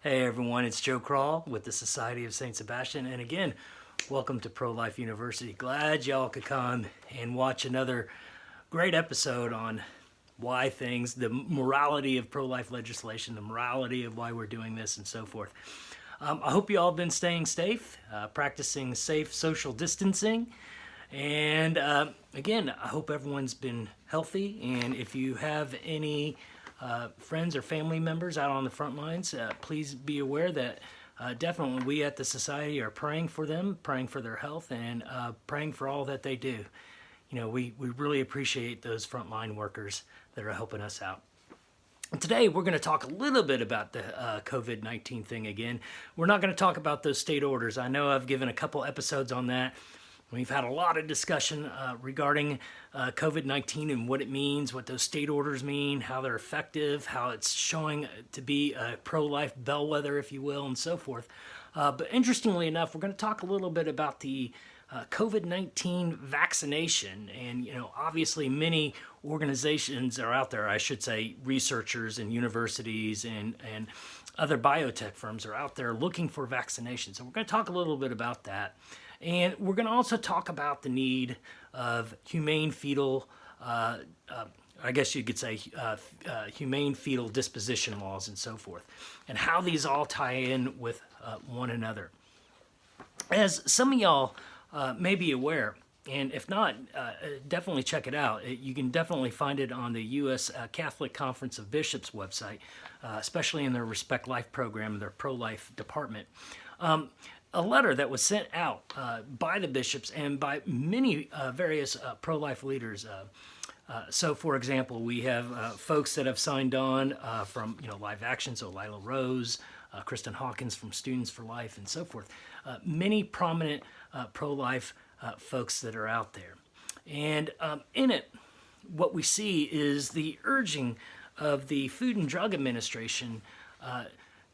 Hey everyone, it's Joe Kral with the Society of St. Sebastian, and again, welcome to Pro-Life University. Glad y'all could come and watch another great episode on the morality of pro-life legislation, the morality of why we're doing this, and so forth. I hope you all have been staying safe, practicing safe social distancing, and again, I hope everyone's been healthy, and if you have any friends or family members out on the front lines, please be aware that definitely we at the Society are praying for them, praying for their health, and praying for all that they do. You know, we really appreciate those frontline workers that are helping us out. And today we're going to talk a little bit about the COVID-19 thing again. We're not going to talk about those state orders. I know I've given a couple episodes on that. We've had a lot of discussion regarding COVID-19 and what it means, what those state orders mean, how they're effective, how it's showing to be a pro-life bellwether, if you will, and so forth. But interestingly enough, we're going to talk a little bit about the COVID-19 vaccination. And, you know, obviously many organizations are out there, I should say researchers and universities and other biotech firms are out there looking for vaccinations. So we're going to talk a little bit about that. And we're going to also talk about the need of humane fetal, I guess you could say humane fetal disposition laws and so forth, and how these all tie in with one another. As some of y'all may be aware, and if not, definitely check it out. You can definitely find it on the U.S. Catholic Conference of Bishops website, especially in their Respect Life program, their pro-life department. A letter that was sent out by the bishops and by many various pro-life leaders. So, for example, we have folks that have signed on from Live Action, so Lila Rose, Kristen Hawkins from Students for Life, and so forth. Many prominent pro-life folks that are out there. And in it, what we see is the urging of the Food and Drug Administration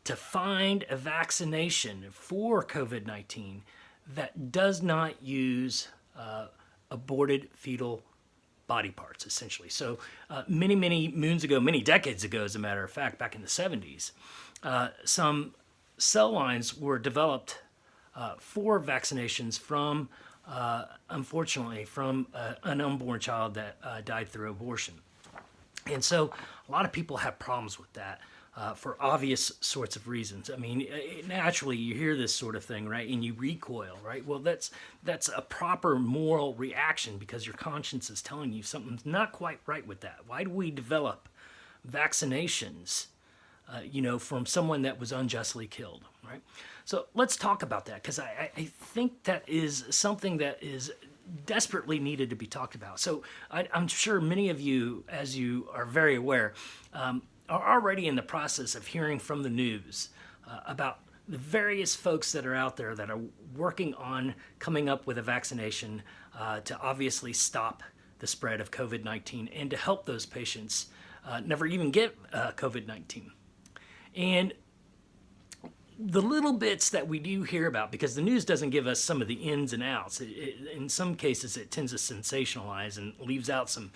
to find a vaccination for COVID-19 that does not use aborted fetal body parts, essentially. So many moons ago, many decades ago, as a matter of fact, back in the 70s, some cell lines were developed for vaccinations from, unfortunately, from an unborn child that died through abortion. And so a lot of people have problems with that. For obvious sorts of reasons. I mean, naturally, you hear this sort of thing, right, and you recoil, right? Well, that's a proper moral reaction because your conscience is telling you something's not quite right with that. Why do we develop vaccinations, from someone that was unjustly killed, right? So let's talk about that because I think that is something that is desperately needed to be talked about. So I'm sure many of you, as you are very aware, are already in the process of hearing from the news about the various folks that are out there that are working on coming up with a vaccination to obviously stop the spread of COVID-19 and to help those patients never even get COVID-19. And the little bits that we do hear about, because the news doesn't give us some of the ins and outs. In some cases, it tends to sensationalize and leaves out some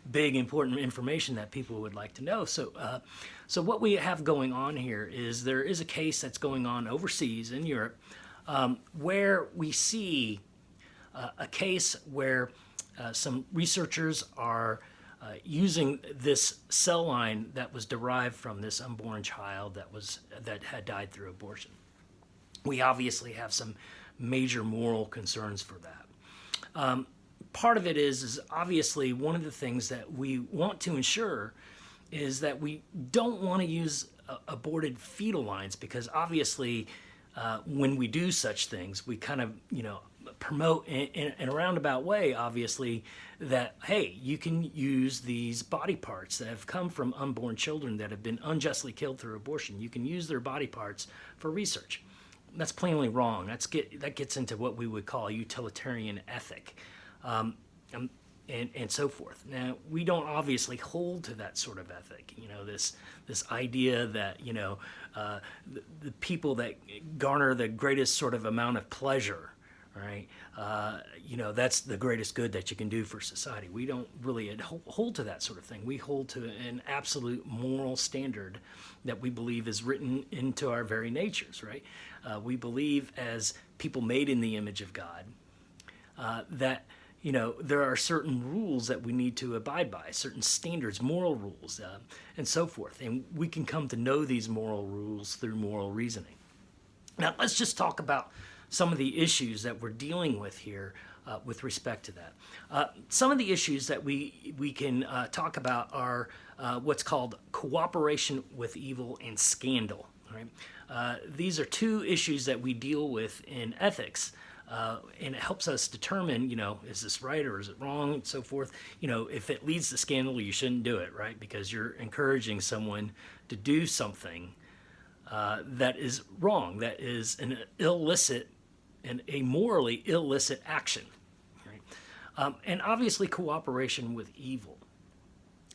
big important information that people would like to know. So what we have going on here is there is a case that's going on overseas in Europe where we see a case where some researchers are using this cell line that was derived from this unborn child that had died through abortion. We obviously have some major moral concerns for that. Part of it is obviously one of the things that we want to ensure is that we don't want to use aborted fetal lines because obviously when we do such things, we kind of, promote in a roundabout way, obviously, that, hey, you can use these body parts that have come from unborn children that have been unjustly killed through abortion. You can use their body parts for research. That's plainly wrong. That gets into what we would call utilitarian ethic. And so forth. Now, we don't obviously hold to that sort of ethic. This idea that the people that garner the greatest sort of amount of pleasure, All right, that's the greatest good that you can do for society. We don't really hold to that sort of thing. We hold to an absolute moral standard that we believe is written into our very natures. Right, we believe as people made in the image of God that there are certain rules that we need to abide by, certain standards, moral rules, and so forth. And we can come to know these moral rules through moral reasoning. Now, let's just talk about some of the issues that we're dealing with here with respect to that. Some of the issues that we can talk about are what's called cooperation with evil and scandal. Right? These are two issues that we deal with in ethics. And it helps us determine, is this right or is it wrong, and so forth. If it leads to scandal, you shouldn't do it, right? Because you're encouraging someone to do something that is wrong, that is an illicit and a morally illicit action. Right? And obviously, cooperation with evil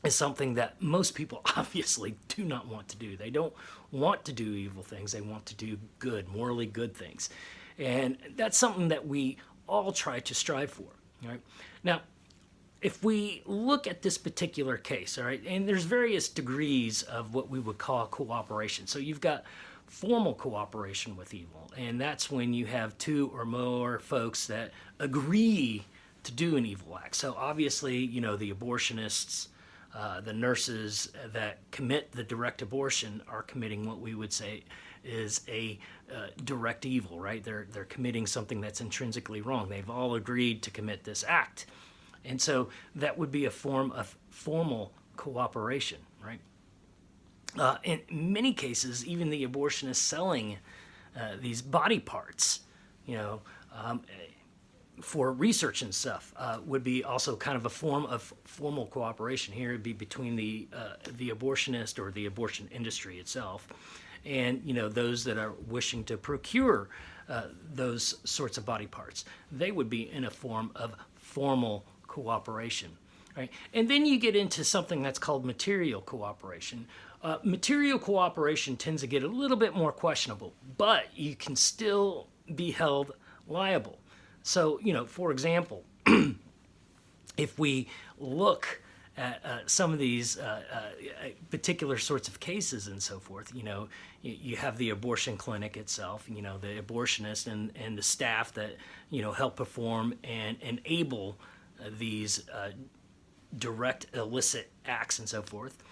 is something that most people obviously do not want to do. They don't want to do evil things. They want to do good, morally good things. And that's something that we all try to strive for. Right? Now, if we look at this particular case, all right, and there's various degrees of what we would call cooperation. So you've got formal cooperation with evil, and that's when you have two or more folks that agree to do an evil act. So obviously, the abortionists, the nurses that commit the direct abortion are committing what we would say is a direct evil, right? They're committing something that's intrinsically wrong. They've all agreed to commit this act. And so that would be a form of formal cooperation, right? In many cases, even the abortionists selling these body parts, for research and stuff, would be also kind of a form of formal cooperation. Here it'd be between the abortionist or the abortion industry itself and those that are wishing to procure those sorts of body parts. They would be in a form of formal cooperation, right? And then you get into something that's called material cooperation. Material cooperation tends to get a little bit more questionable, but you can still be held liable. So, for example, if we look at some of these particular sorts of cases and so forth, you have the abortion clinic itself, the abortionist and the staff that, help perform and enable these direct illicit acts and so forth.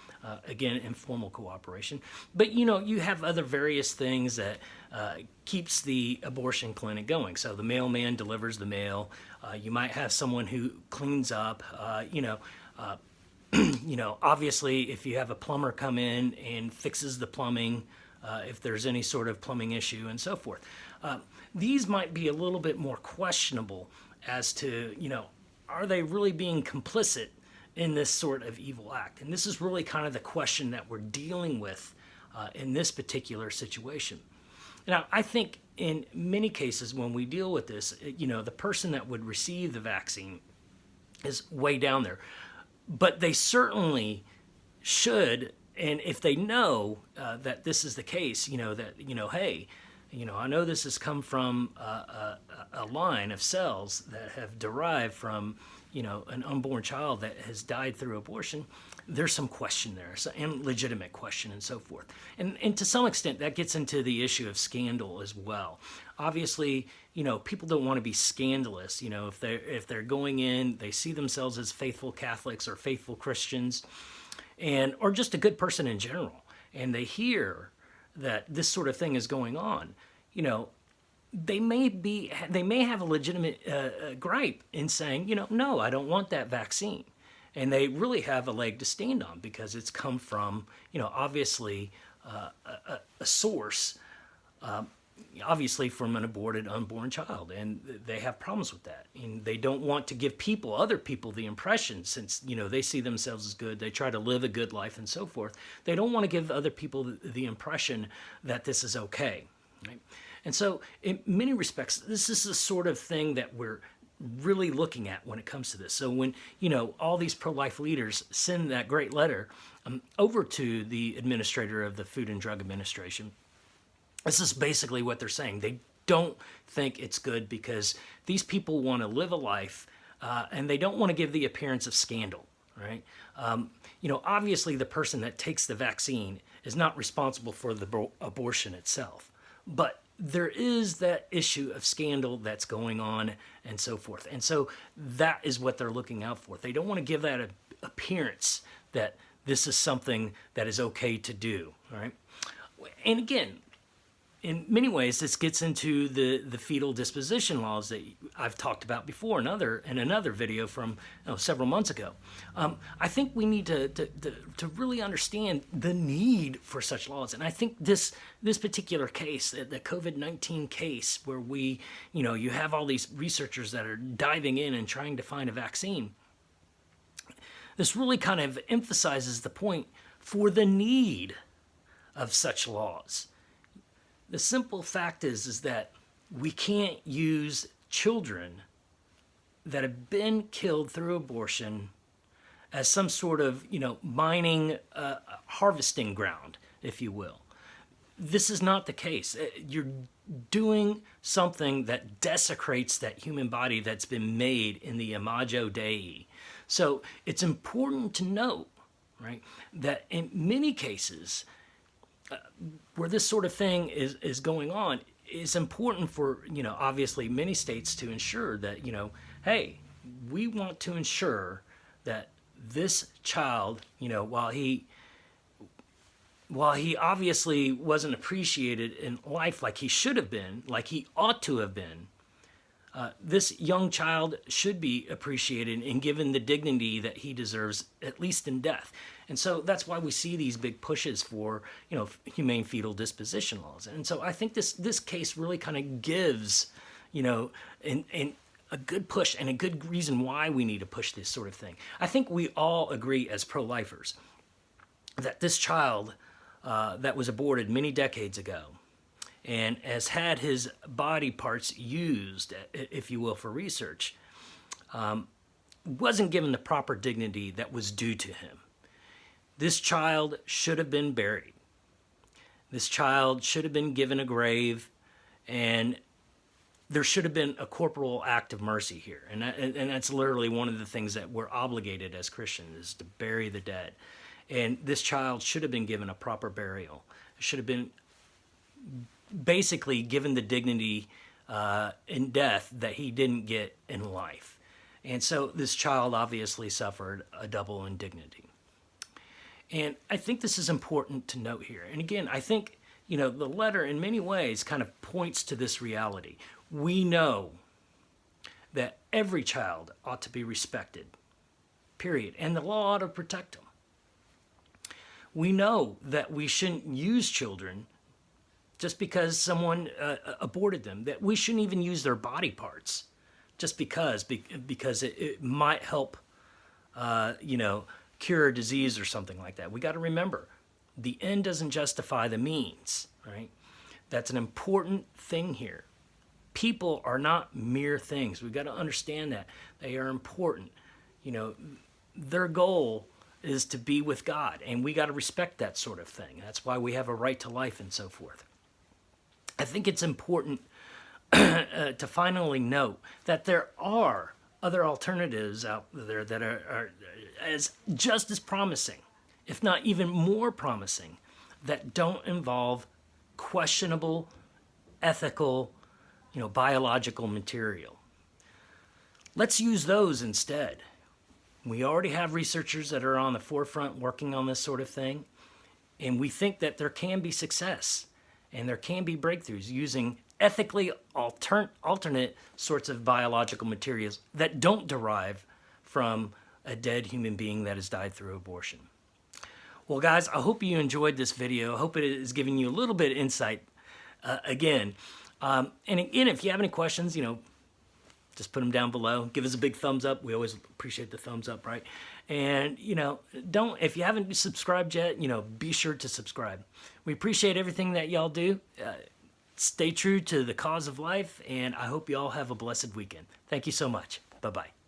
Again, informal cooperation. But, you have other various things that keeps the abortion clinic going. So the mailman delivers the mail. You might have someone who cleans up. Obviously, if you have a plumber come in and fixes the plumbing, if there's any sort of plumbing issue and so forth. These might be a little bit more questionable as to, are they really being complicit in this sort of evil act? And this is really kind of the question that we're dealing with in this particular situation. Now, I think in many cases when we deal with this, the person that would receive the vaccine is way down there. But they certainly should, and if they know that this is the case, hey, I know this has come from a line of cells that have derived from an unborn child that has died through abortion. There's some question there, and legitimate question and so forth. And to some extent, that gets into the issue of scandal as well. Obviously, people don't want to be scandalous. If they're going in, they see themselves as faithful Catholics or faithful Christians, or just a good person in general, and they hear that this sort of thing is going on. They may have a legitimate gripe in saying, no, I don't want that vaccine. And they really have a leg to stand on because it's come from, obviously a source, obviously from an aborted unborn child. And they have problems with that. And they don't want to give other people the impression, since, they see themselves as good, they try to live a good life and so forth. They don't want to give other people the impression that this is okay, right? And so in many respects, this is the sort of thing that we're really looking at when it comes to this. So when, all these pro-life leaders send that great letter over to the administrator of the Food and Drug Administration, this is basically what they're saying. They don't think it's good because these people want to live a life and they don't want to give the appearance of scandal, right? Obviously the person that takes the vaccine is not responsible for the abortion itself, but there is that issue of scandal that's going on and so forth. And so that is what they're looking out for. They don't want to give that appearance that this is something that is okay to do, right? And again, in many ways, this gets into the fetal disposition laws that I've talked about before in another video from several months ago. I think we need to really understand the need for such laws. And I think this particular case, the COVID-19 case, where you have all these researchers that are diving in and trying to find a vaccine, this really kind of emphasizes the point for the need of such laws. The simple fact is that we can't use children that have been killed through abortion as some sort of, mining, harvesting ground, if you will. This is not the case. You're doing something that desecrates that human body that's been made in the imago Dei. So it's important to note, right, that in many cases, where this sort of thing is going on, it's important for, obviously many states to ensure that, hey, we want to ensure that this child, while he obviously wasn't appreciated in life like he should have been, like he ought to have been, this young child should be appreciated and given the dignity that he deserves, at least in death. And so that's why we see these big pushes for, humane fetal disposition laws. And so I think this case really kind of gives, a good push and a good reason why we need to push this sort of thing. I think we all agree as pro-lifers that this child that was aborted many decades ago and has had his body parts used, if you will, for research, wasn't given the proper dignity that was due to him. This child should have been buried. This child should have been given a grave, and there should have been a corporal act of mercy here. And that's literally one of the things that we're obligated as Christians, is to bury the dead. And this child should have been given a proper burial. It should have been basically given the dignity in death that he didn't get in life. And so this child obviously suffered a double indignity. And I think this is important to note here. And again, I think, the letter in many ways kind of points to this reality. We know that every child ought to be respected, period. And the law ought to protect them. We know that we shouldn't use children just because someone aborted them, that we shouldn't even use their body parts just because it might help, cure a disease or something like that. We got to remember, the end doesn't justify the means, right? That's an important thing here. People are not mere things. We've got to understand that. They are important. Their goal is to be with God, and we got to respect that sort of thing. That's why we have a right to life and so forth. I think it's important to finally note that there are other alternatives out there that are as just as promising, if not even more promising, that don't involve questionable, ethical, biological material. Let's use those instead. We already have researchers that are on the forefront working on this sort of thing, and we think that there can be success and there can be breakthroughs using ethically alternate sorts of biological materials that don't derive from a dead human being that has died through abortion. Well, guys, I hope you enjoyed this video. I hope it is giving you a little bit of insight again. And again, if you have any questions, just put them down below. Give us a big thumbs up. We always appreciate the thumbs up, right? And, if you haven't subscribed yet, be sure to subscribe. We appreciate everything that y'all do. Stay true to the cause of life, and I hope you all have a blessed weekend. Thank you so much. Bye-bye.